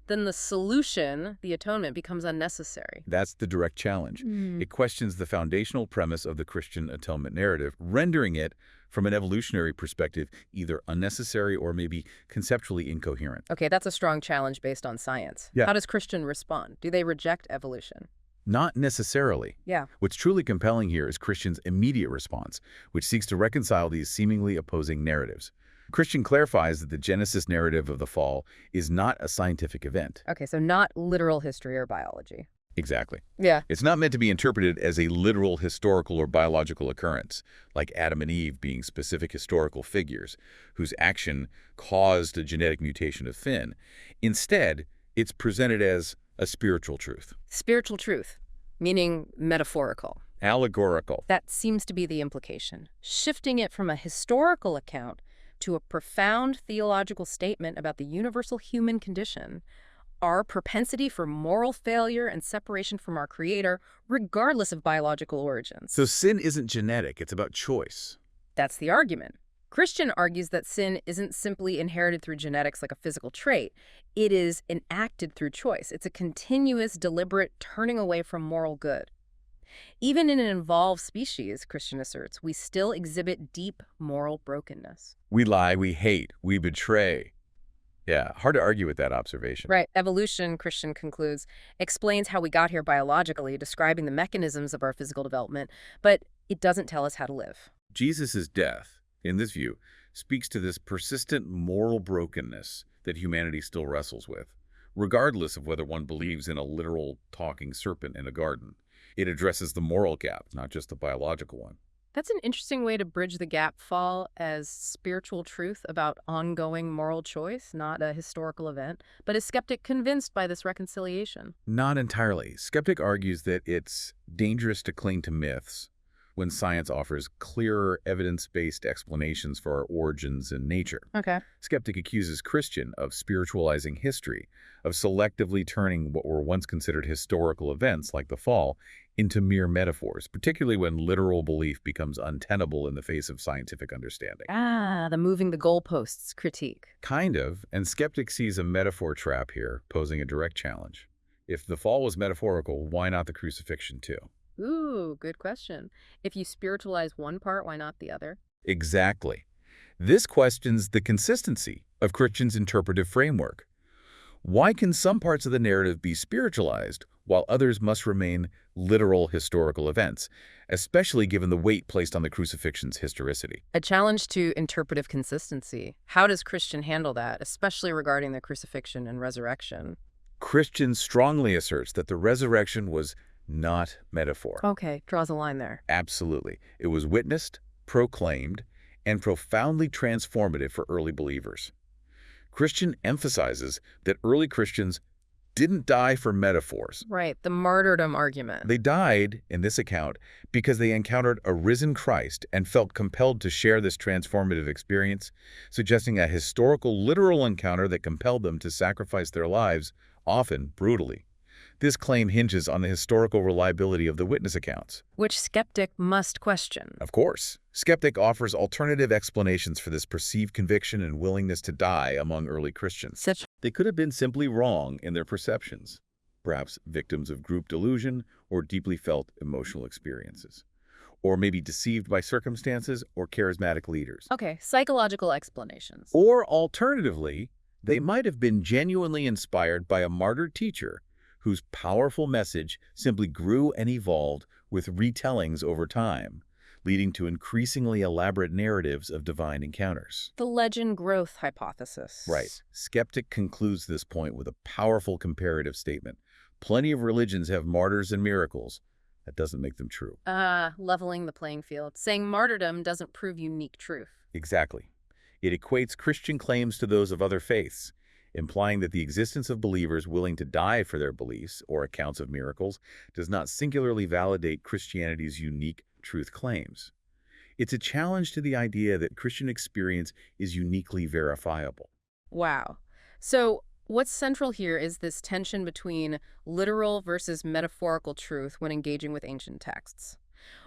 then the solution, the atonement, becomes unnecessary. That's the direct challenge. It questions the foundational premise of the Christian atonement narrative, rendering it, from an evolutionary perspective, either unnecessary or maybe conceptually incoherent. Okay, that's a strong challenge based on science. Yeah. How does Christian respond? Do they reject evolution? Not necessarily. Yeah. What's truly compelling here is Christian's immediate response, which seeks to reconcile these seemingly opposing narratives. Christian clarifies that the Genesis narrative of the fall is not a scientific event. Okay, so not literal history or biology. Exactly. Yeah. It's not meant to be interpreted as a literal historical or biological occurrence, like Adam and Eve being specific historical figures whose action caused a genetic mutation of Finn. Instead, it's presented as a spiritual truth. Spiritual truth, meaning metaphorical. Allegorical. That seems to be the implication. Shifting it from a historical account to a profound theological statement about the universal human condition, our propensity for moral failure and separation from our Creator, regardless of biological origins. So sin isn't genetic, it's about choice. That's the argument. Christian argues that sin isn't simply inherited through genetics like a physical trait. It is enacted through choice. It's a continuous, deliberate turning away from moral good. Even in an evolved species, Christian asserts, we still exhibit deep moral brokenness. We lie, we hate, we betray. Yeah, hard to argue with that observation. Right. Evolution, Christian concludes, explains how we got here biologically, describing the mechanisms of our physical development, but it doesn't tell us how to live. Jesus' death, in this view, speaks to this persistent moral brokenness that humanity still wrestles with, regardless of whether one believes in a literal talking serpent in a garden. It addresses the moral gap, not just the biological one. That's an interesting way to bridge the gap fall as spiritual truth about ongoing moral choice, not a historical event. But is Skeptic convinced by this reconciliation? Not entirely. Skeptic argues that it's dangerous to cling to myths when science offers clearer, evidence-based explanations for our origins and nature. Okay. Skeptic accuses Christian of spiritualizing history, of selectively turning what were once considered historical events, like the fall, into mere metaphors, particularly when literal belief becomes untenable in the face of scientific understanding. Ah, the moving the goalposts critique. Kind of, and Skeptic sees a metaphor trap here, posing a direct challenge. If the fall was metaphorical, why not the crucifixion too? Ooh, good question. If you spiritualize one part, why not the other? Exactly. This questions the consistency of Christian's interpretive framework. Why can some parts of the narrative be spiritualized while others must remain literal historical events, especially given the weight placed on the crucifixion's historicity? A challenge to interpretive consistency. How does Christian handle that, especially regarding the crucifixion and resurrection? Christian strongly asserts that the resurrection was not metaphor. Okay, draws a line there. Absolutely. It was witnessed, proclaimed, and profoundly transformative for early believers. Christian emphasizes that early Christians didn't die for metaphors. Right, the martyrdom argument. They died, in this account, because they encountered a risen Christ and felt compelled to share this transformative experience, suggesting a historical, literal encounter that compelled them to sacrifice their lives, often brutally. This claim hinges on the historical reliability of the witness accounts. Which Skeptic must question. Of course, Skeptic offers alternative explanations for this perceived conviction and willingness to die among early Christians. Such They could have been simply wrong in their perceptions, perhaps victims of group delusion or deeply felt emotional experiences, or maybe deceived by circumstances or charismatic leaders. Okay, psychological explanations. Or alternatively, they might have been genuinely inspired by a martyred teacher whose powerful message simply grew and evolved with retellings over time, leading to increasingly elaborate narratives of divine encounters. The legend growth hypothesis. Right. Skeptic concludes this point with a powerful comparative statement. Plenty of religions have martyrs and miracles. That doesn't make them true. Leveling the playing field. Saying martyrdom doesn't prove unique truth. Exactly. It equates Christian claims to those of other faiths, implying that the existence of believers willing to die for their beliefs or accounts of miracles does not singularly validate Christianity's unique truth claims. It's a challenge to the idea that Christian experience is uniquely verifiable. Wow. So what's central here is this tension between literal versus metaphorical truth when engaging with ancient texts.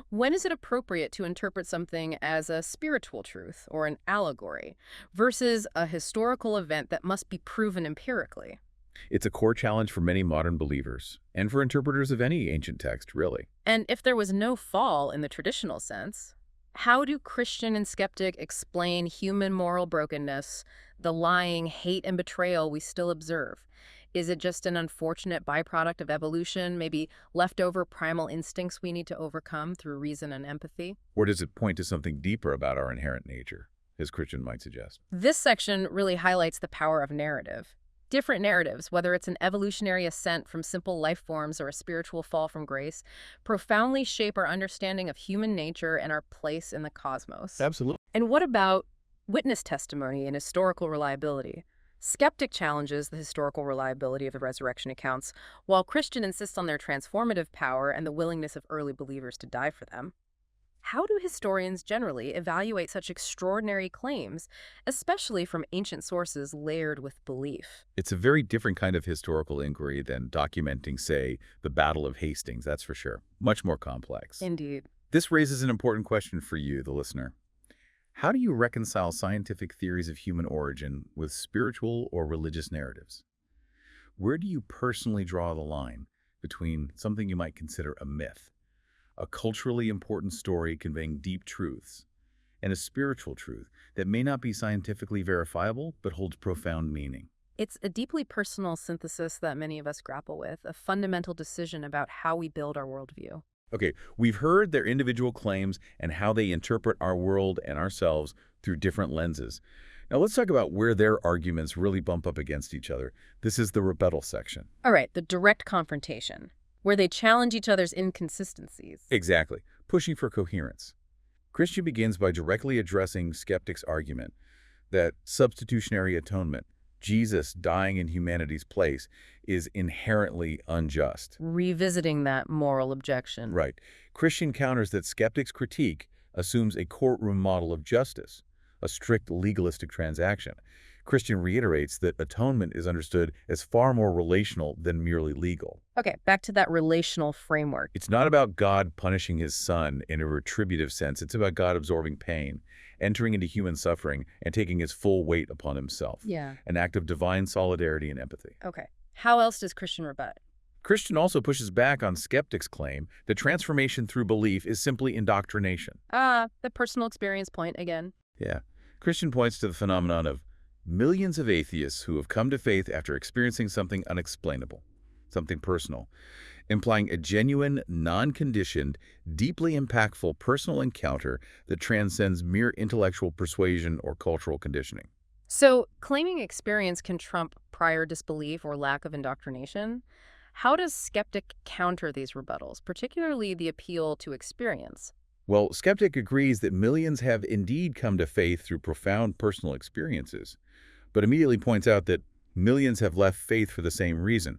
When is it appropriate to interpret something as a spiritual truth or an allegory versus a historical event that must be proven empirically? It's a core challenge for many modern believers, and for interpreters of any ancient text, really. And if there was no fall in the traditional sense, how do Christian and Skeptic explain human moral brokenness, the lying, hate, and betrayal we still observe? Is it just an unfortunate byproduct of evolution, maybe leftover primal instincts we need to overcome through reason and empathy? Or does it point to something deeper about our inherent nature, as Christian might suggest? This section really highlights the power of narrative. Different narratives, whether it's an evolutionary ascent from simple life forms or a spiritual fall from grace, profoundly shape our understanding of human nature and our place in the cosmos. Absolutely. And what about witness testimony and historical reliability? Skeptic challenges the historical reliability of the resurrection accounts, while Christian insists on their transformative power and the willingness of early believers to die for them. How do historians generally evaluate such extraordinary claims, especially from ancient sources layered with belief? It's a very different kind of historical inquiry than documenting, say, the Battle of Hastings, that's for sure. Much more complex. Indeed. This raises an important question for you, the listener. How do you reconcile scientific theories of human origin with spiritual or religious narratives? Where do you personally draw the line between something you might consider a myth, a culturally important story conveying deep truths, and a spiritual truth that may not be scientifically verifiable but holds profound meaning. It's a deeply personal synthesis that many of us grapple with, a fundamental decision about how we build our worldview. Okay, we've heard their individual claims and how they interpret our world and ourselves through different lenses. Now let's talk about where their arguments really bump up against each other. This is the rebuttal section. All right, the direct confrontation, where they challenge each other's inconsistencies. Exactly, pushing for coherence. Christian begins by directly addressing skeptics' argument that substitutionary atonement, Jesus dying in humanity's place, is inherently unjust. Revisiting that moral objection. Right. Christian counters that skeptics' critique assumes a courtroom model of justice, a strict legalistic transaction. Christian reiterates that atonement is understood as far more relational than merely legal. Okay, back to that relational framework. It's not about God punishing his son in a retributive sense. It's about God absorbing pain, entering into human suffering, and taking his full weight upon himself. Yeah. An act of divine solidarity and empathy. Okay. How else does Christian rebut? Christian also pushes back on skeptics' claim that transformation through belief is simply indoctrination. The personal experience point again. Yeah. Christian points to the phenomenon of millions of atheists who have come to faith after experiencing something unexplainable, something personal, implying a genuine, non-conditioned, deeply impactful personal encounter that transcends mere intellectual persuasion or cultural conditioning. So, claiming experience can trump prior disbelief or lack of indoctrination. How does Skeptic counter these rebuttals, particularly the appeal to experience? Well, Skeptic agrees that millions have indeed come to faith through profound personal experiences, but immediately points out that millions have left faith for the same reason: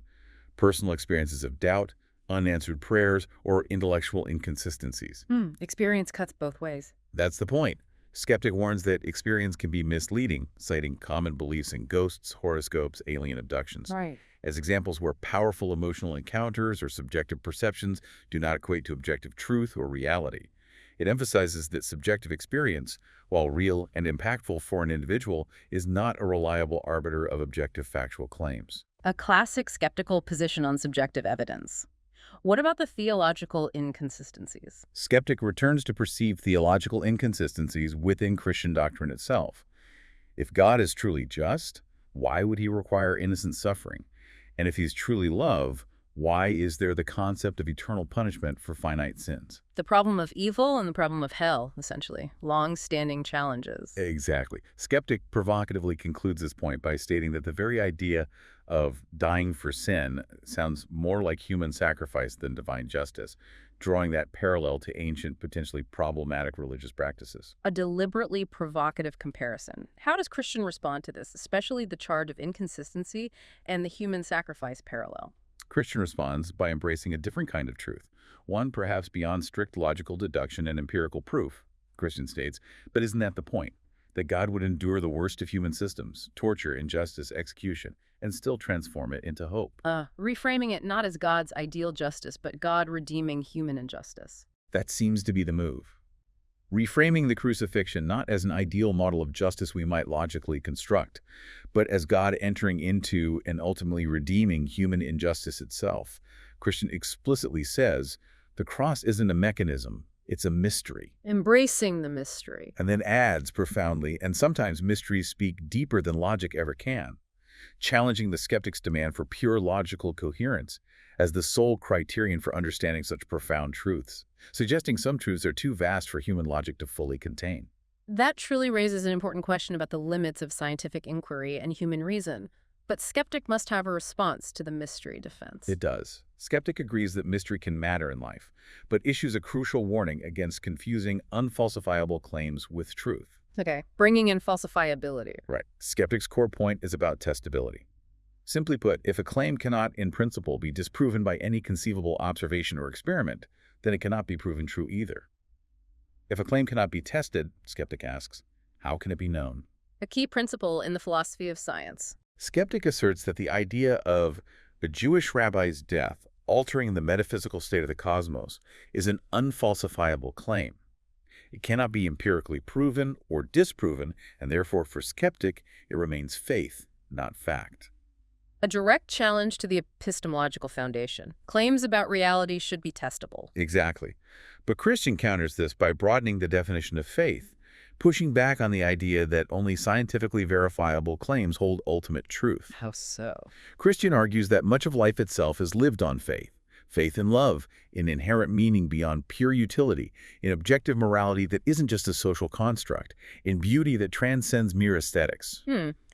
personal experiences of doubt, unanswered prayers, or intellectual inconsistencies. Experience cuts both ways. That's the point. Skeptic warns that experience can be misleading, citing common beliefs in ghosts, horoscopes, alien abductions, Right. as examples where powerful emotional encounters or subjective perceptions do not equate to objective truth or reality. It emphasizes that subjective experience, while real and impactful for an individual, is not a reliable arbiter of objective factual claims. A classic skeptical position on subjective evidence. What about the theological inconsistencies? Skeptic returns to perceived theological inconsistencies within Christian doctrine itself. If God is truly just, why would he require innocent suffering? And if he's truly love, why is there the concept of eternal punishment for finite sins? The problem of evil and the problem of hell, essentially. Long-standing challenges. Exactly. Skeptic provocatively concludes this point by stating that the very idea of dying for sin sounds more like human sacrifice than divine justice, drawing that parallel to ancient, potentially problematic religious practices. A deliberately provocative comparison. How does Christian respond to this, especially the charge of inconsistency and the human sacrifice parallel? Christian responds by embracing a different kind of truth, one perhaps beyond strict logical deduction and empirical proof. Christian states, but isn't that the point? That God would endure the worst of human systems, torture, injustice, execution, and still transform it into hope. Reframing it not as God's ideal justice, but God redeeming human injustice. That seems to be the move. Reframing the crucifixion not as an ideal model of justice we might logically construct, but as God entering into and ultimately redeeming human injustice itself. Christian explicitly says, the cross isn't a mechanism, it's a mystery. Embracing the mystery. And then adds profoundly, and sometimes mysteries speak deeper than logic ever can, challenging the skeptic's demand for pure logical coherence as the sole criterion for understanding such profound truths, suggesting some truths are too vast for human logic to fully contain. That truly raises an important question about the limits of scientific inquiry and human reason. But Skeptic must have a response to the mystery defense. It does. Skeptic agrees that mystery can matter in life, but issues a crucial warning against confusing unfalsifiable claims with truth. Okay, bringing in falsifiability. Right. Skeptic's core point is about testability. Simply put, if a claim cannot, in principle, be disproven by any conceivable observation or experiment, then it cannot be proven true either. If a claim cannot be tested, Skeptic asks, how can it be known? A key principle in the philosophy of science. Skeptic asserts that the idea of a Jewish rabbi's death altering the metaphysical state of the cosmos is an unfalsifiable claim. It cannot be empirically proven or disproven, and therefore for Skeptic, it remains faith, not fact. A direct challenge to the epistemological foundation. Claims about reality should be testable. Exactly. But Christian counters this by broadening the definition of faith, pushing back on the idea that only scientifically verifiable claims hold ultimate truth. How so? Christian argues that much of life itself is lived on faith. Faith in love, in inherent meaning beyond pure utility, in objective morality that isn't just a social construct, in beauty that transcends mere aesthetics.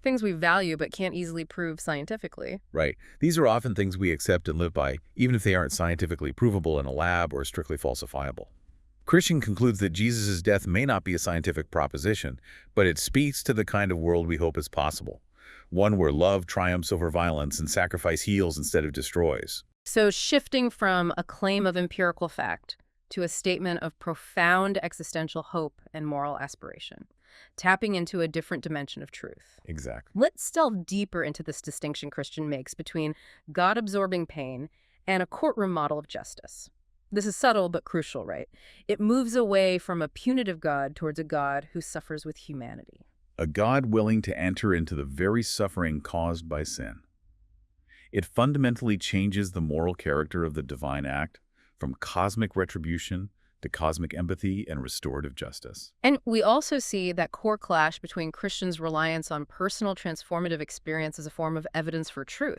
Things we value but can't easily prove scientifically. Right. These are often things we accept and live by, even if they aren't scientifically provable in a lab or strictly falsifiable. Christian concludes that Jesus' death may not be a scientific proposition, but it speaks to the kind of world we hope is possible. One where love triumphs over violence and sacrifice heals instead of destroys. So shifting from a claim of empirical fact to a statement of profound existential hope and moral aspiration, tapping into a different dimension of truth. Exactly. Let's delve deeper into this distinction Christian makes between God-absorbing pain and a courtroom model of justice. This is subtle but crucial, right? It moves away from a punitive God towards a God who suffers with humanity. A God willing to enter into the very suffering caused by sin. It fundamentally changes the moral character of the divine act, from cosmic retribution to cosmic empathy and restorative justice. And we also see that core clash between Christians' reliance on personal transformative experience as a form of evidence for truth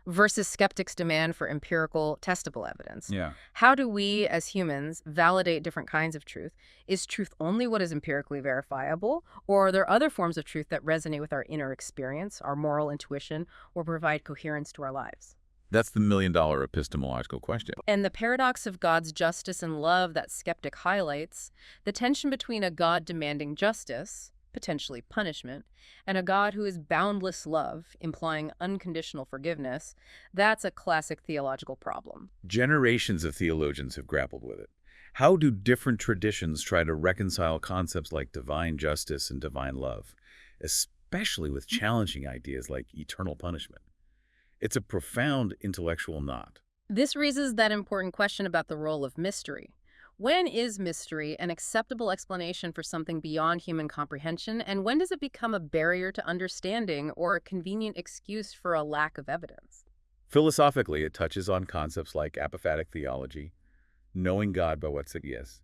versus skeptics' demand for empirical, testable evidence. How do we, as humans, validate different kinds of truth? Is truth only what is empirically verifiable, or are there other forms of truth that resonate with our inner experience, our moral intuition, or provide coherence to our lives? That's the million-dollar epistemological question. And the paradox of God's justice and love that Skeptic highlights, the tension between a God demanding justice, potentially punishment, and a God who is boundless love, implying unconditional forgiveness, that's a classic theological problem. Generations of theologians have grappled with it. How do different traditions try to reconcile concepts like divine justice and divine love, especially with challenging ideas like eternal punishment? It's a profound intellectual knot. This raises that important question about the role of mystery. When is mystery an acceptable explanation for something beyond human comprehension, and when does it become a barrier to understanding or a convenient excuse for a lack of evidence? Philosophically, it touches on concepts like apophatic theology, knowing God by what is.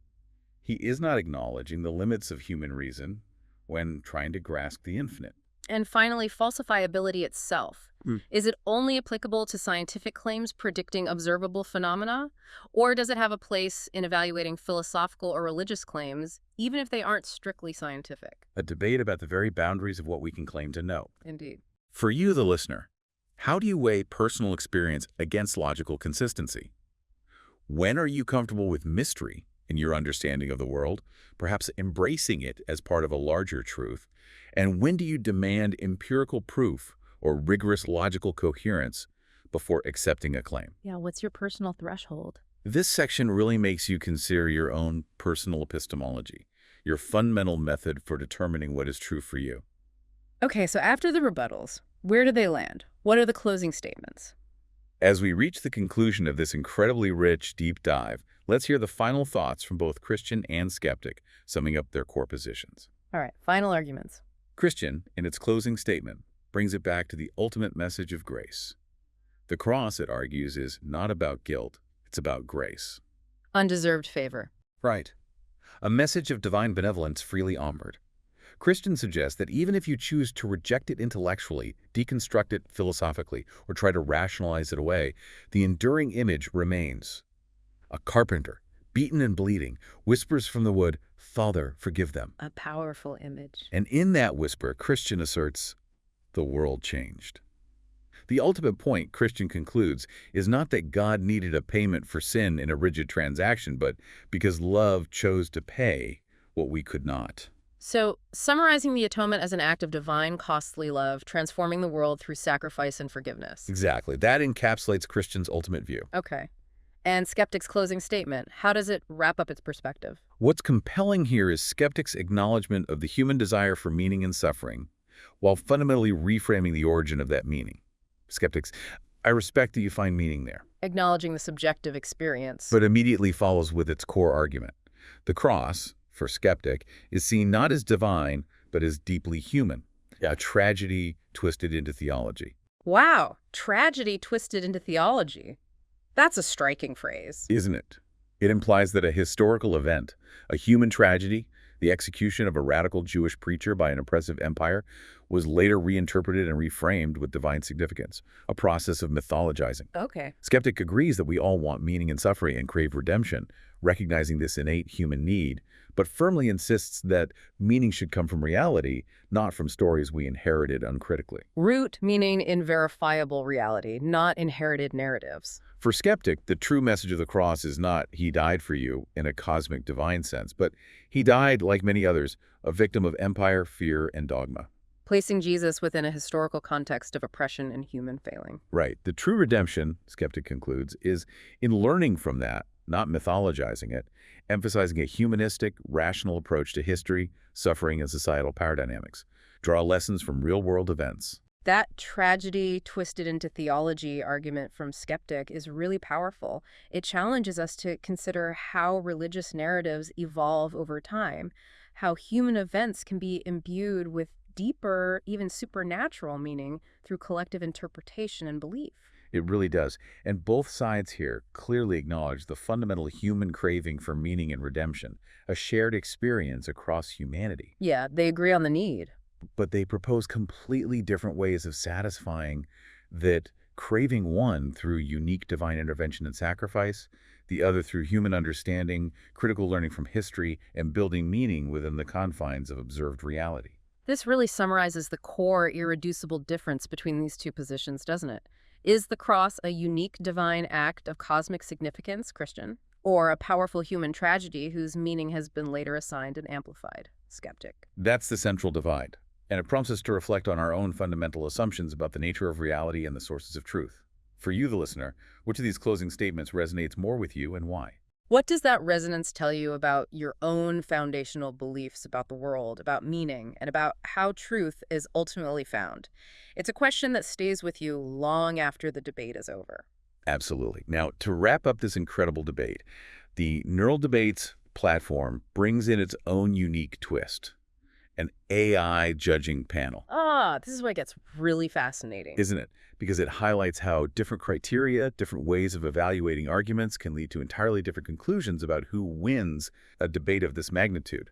He is not acknowledging the limits of human reason when trying to grasp the infinite. And finally, falsifiability itself. Is it only applicable to scientific claims predicting observable phenomena? Or does it have a place in evaluating philosophical or religious claims, even if they aren't strictly scientific? A debate about the very boundaries of what we can claim to know. Indeed. For you, the listener, how do you weigh personal experience against logical consistency? When are you comfortable with mystery in your understanding of the world, perhaps embracing it as part of a larger truth? And when do you demand empirical proof or rigorous logical coherence before accepting a claim? Yeah, what's your personal threshold? This section really makes you consider your own personal epistemology, your fundamental method for determining what is true for you. Okay, so after the rebuttals, where do they land? What are the closing statements? As we reach the conclusion of this incredibly rich, deep dive, let's hear the final thoughts from both Christian and Skeptic, summing up their core positions. All right, final arguments. Christian, in its closing statement, brings it back to the ultimate message of grace. The cross, it argues, is not about guilt, it's about grace. Undeserved favor. Right. A message of divine benevolence freely offered. Christian suggests that even if you choose to reject it intellectually, deconstruct it philosophically, or try to rationalize it away, the enduring image remains. A carpenter, beaten and bleeding, whispers from the wood, "Father, forgive them." A powerful image. And in that whisper, Christian asserts, the world changed. The ultimate point, Christian concludes, is not that God needed a payment for sin in a rigid transaction, but because love chose to pay what we could not. So, summarizing the atonement as an act of divine, costly love, transforming the world through sacrifice and forgiveness. Exactly. That encapsulates Christian's ultimate view. Okay. And Skeptic's closing statement, how does it wrap up its perspective? What's compelling here is Skeptic's acknowledgement of the human desire for meaning and suffering, while fundamentally reframing the origin of that meaning. Skeptics, I respect that you find meaning there. Acknowledging the subjective experience. But immediately follows with its core argument. The cross, for Skeptic, is seen not as divine, but as deeply human. A tragedy twisted into theology. Wow, tragedy twisted into theology. That's a striking phrase. Isn't it? It implies that a historical event, a human tragedy, The execution of a radical Jewish preacher by an oppressive empire was later reinterpreted and reframed with divine significance, a process of mythologizing. Okay. Skeptic agrees that we all want meaning in suffering and crave redemption, recognizing this innate human need, but firmly insists that meaning should come from reality, not from stories we inherited uncritically. Root meaning in verifiable reality, not inherited narratives. For Skeptic, the true message of the cross is not he died for you in a cosmic divine sense, but he died, like many others, a victim of empire, fear, and dogma. Placing Jesus within a historical context of oppression and human failing. Right. The true redemption, Skeptic concludes, is in learning from that, not mythologizing it, emphasizing a humanistic, rational approach to history, suffering, and societal power dynamics. Draw lessons from real-world events. That tragedy twisted into theology argument from Skeptic is really powerful. It challenges us to consider how religious narratives evolve over time, how human events can be imbued with deeper, even supernatural meaning through collective interpretation and belief. It really does. And both sides here clearly acknowledge the fundamental human craving for meaning and redemption, a shared experience across humanity. Yeah, they agree on the need. But they propose completely different ways of satisfying that craving, one through unique divine intervention and sacrifice, the other through human understanding, critical learning from history, and building meaning within the confines of observed reality. This really summarizes the core irreducible difference between these two positions, doesn't it? Is the cross a unique divine act of cosmic significance, Christian, or a powerful human tragedy whose meaning has been later assigned and amplified, Skeptic? That's the central divide. And it prompts us to reflect on our own fundamental assumptions about the nature of reality and the sources of truth. For you, the listener, which of these closing statements resonates more with you and why? What does that resonance tell you about your own foundational beliefs about the world, about meaning, and about how truth is ultimately found? It's a question that stays with you long after the debate is over. Absolutely. Now, to wrap up this incredible debate, the Neural Debates platform brings in its own unique twist. An AI judging panel. This is where it gets really fascinating. Isn't it? Because it highlights how different criteria, different ways of evaluating arguments can lead to entirely different conclusions about who wins a debate of this magnitude.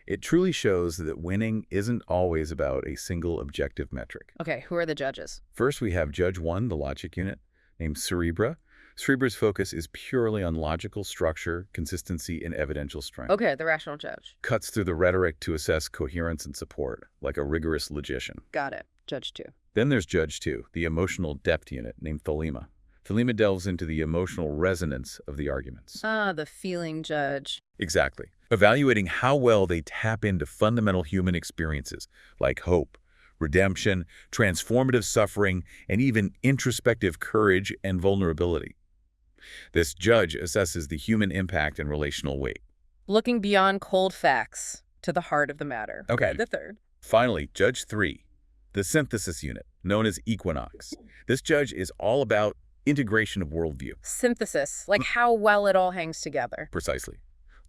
It truly shows that winning isn't always about a single objective metric. Okay, who are the judges? First, we have Judge 1, the logic unit, named Cerebra. Cerebra's focus is purely on logical structure, consistency, and evidential strength. Okay, the rational judge. Cuts through the rhetoric to assess coherence and support, like a rigorous logician. Got it. Judge 2. Then there's Judge 2, the emotional depth unit, named Thelema. Thelema delves into the emotional resonance of the arguments. The feeling judge. Exactly. Evaluating how well they tap into fundamental human experiences, like hope, redemption, transformative suffering, and even introspective courage and vulnerability. This judge assesses the human impact and relational weight. Looking beyond cold facts to the heart of the matter. Okay. The third. Finally, Judge 3, the synthesis unit, known as Equinox. This judge is all about integration of worldview. Synthesis, like how well it all hangs together. Precisely.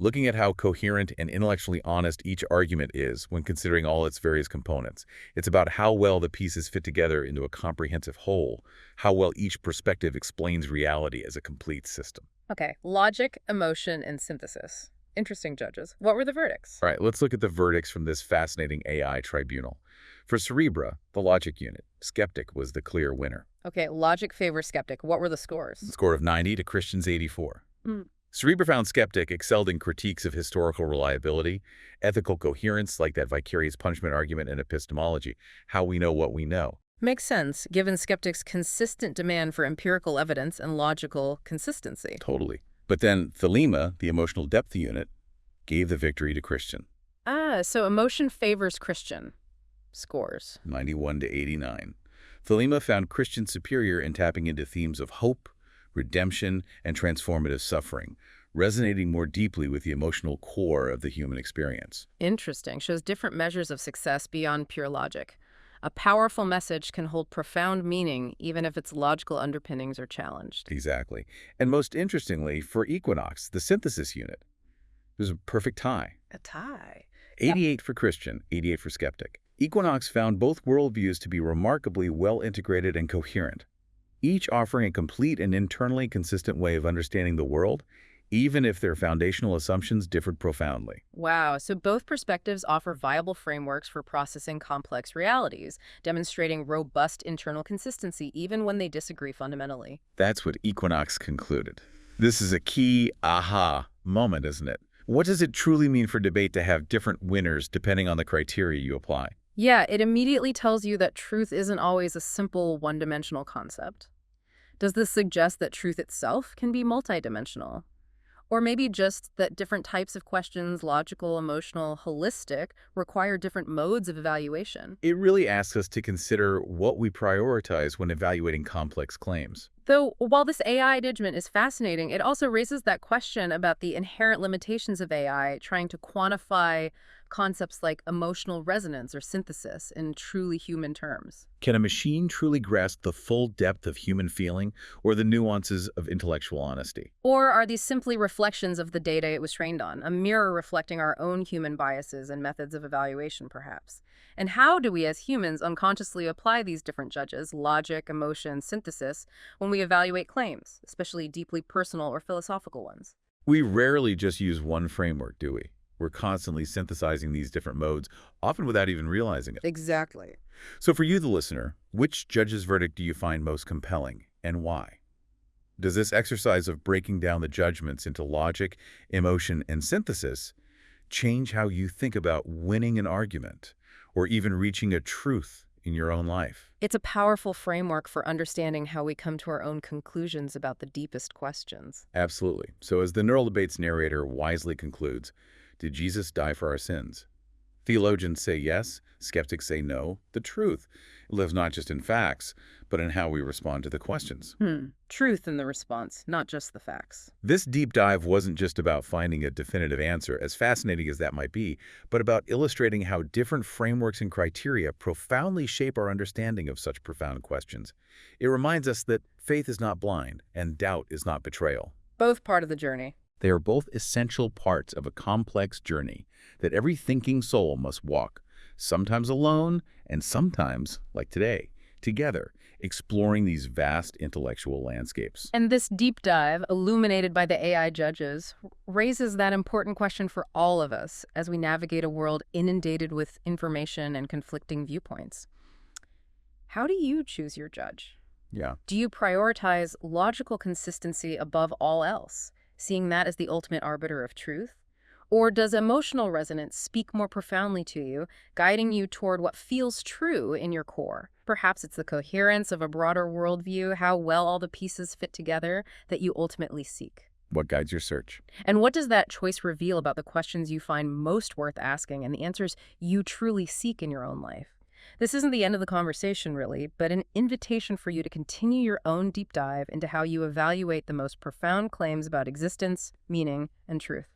Looking at how coherent and intellectually honest each argument is when considering all its various components. It's about how well the pieces fit together into a comprehensive whole, how well each perspective explains reality as a complete system. Okay, logic, emotion, and synthesis. Interesting judges. What were the verdicts? All right, let's look at the verdicts from this fascinating AI tribunal. For Cerebra, the logic unit, Skeptic was the clear winner. Okay, logic favors Skeptic. What were the scores? A score of 90 to Christian's 84. Cerebra found Skeptic excelled in critiques of historical reliability, ethical coherence, like that vicarious punishment argument, and epistemology, how we know what we know. Makes sense, given Skeptic's consistent demand for empirical evidence and logical consistency. Totally. But then Thelema, the emotional depth unit, gave the victory to Christian. So emotion favors Christian. Scores. 91 to 89. Thelema found Christian superior in tapping into themes of hope, redemption, and transformative suffering, resonating more deeply with the emotional core of the human experience. Interesting. Shows different measures of success beyond pure logic. A powerful message can hold profound meaning even if its logical underpinnings are challenged. Exactly. And most interestingly, for Equinox, the synthesis unit, it was a perfect tie. A tie. 88 for Christian, 88 for Skeptic. Equinox found both worldviews to be remarkably well-integrated and coherent, each offering a complete and internally consistent way of understanding the world, even if their foundational assumptions differed profoundly. Wow, so both perspectives offer viable frameworks for processing complex realities, demonstrating robust internal consistency even when they disagree fundamentally. That's what Equinox concluded. This is a key aha moment, isn't it? What does it truly mean for debate to have different winners depending on the criteria you apply? Yeah, it immediately tells you that truth isn't always a simple one-dimensional concept. Does this suggest that truth itself can be multidimensional? Or maybe just that different types of questions, logical, emotional, holistic, require different modes of evaluation? It really asks us to consider what we prioritize when evaluating complex claims. Though, while this AI judgment is fascinating, it also raises that question about the inherent limitations of AI trying to quantify concepts like emotional resonance or synthesis in truly human terms. Can a machine truly grasp the full depth of human feeling or the nuances of intellectual honesty? Or are these simply reflections of the data it was trained on, a mirror reflecting our own human biases and methods of evaluation, perhaps? And how do we as humans unconsciously apply these different judges, logic, emotion, synthesis, when we evaluate claims, especially deeply personal or philosophical ones? We rarely just use one framework, do we? We're constantly synthesizing these different modes, often without even realizing it. Exactly. So for you, the listener, which judge's verdict do you find most compelling and why? Does this exercise of breaking down the judgments into logic, emotion, and synthesis change how you think about winning an argument or even reaching a truth in your own life? It's a powerful framework for understanding how we come to our own conclusions about the deepest questions. Absolutely. So as the Neural Debates narrator wisely concludes, did Jesus die for our sins? Theologians say yes, skeptics say no. The truth lives not just in facts, but in how we respond to the questions. Truth in the response, not just the facts. This deep dive wasn't just about finding a definitive answer, as fascinating as that might be, but about illustrating how different frameworks and criteria profoundly shape our understanding of such profound questions. It reminds us that faith is not blind and doubt is not betrayal. Both part of the journey. They are both essential parts of a complex journey that every thinking soul must walk, sometimes alone and sometimes, like today, together, exploring these vast intellectual landscapes. And this deep dive, illuminated by the AI judges, raises that important question for all of us as we navigate a world inundated with information and conflicting viewpoints. How do you choose your judge? Yeah. Do you prioritize logical consistency above all else, seeing that as the ultimate arbiter of truth? Or does emotional resonance speak more profoundly to you, guiding you toward what feels true in your core? Perhaps it's the coherence of a broader worldview, how well all the pieces fit together, that you ultimately seek. What guides your search? And what does that choice reveal about the questions you find most worth asking and the answers you truly seek in your own life? This isn't the end of the conversation, really, but an invitation for you to continue your own deep dive into how you evaluate the most profound claims about existence, meaning, and truth.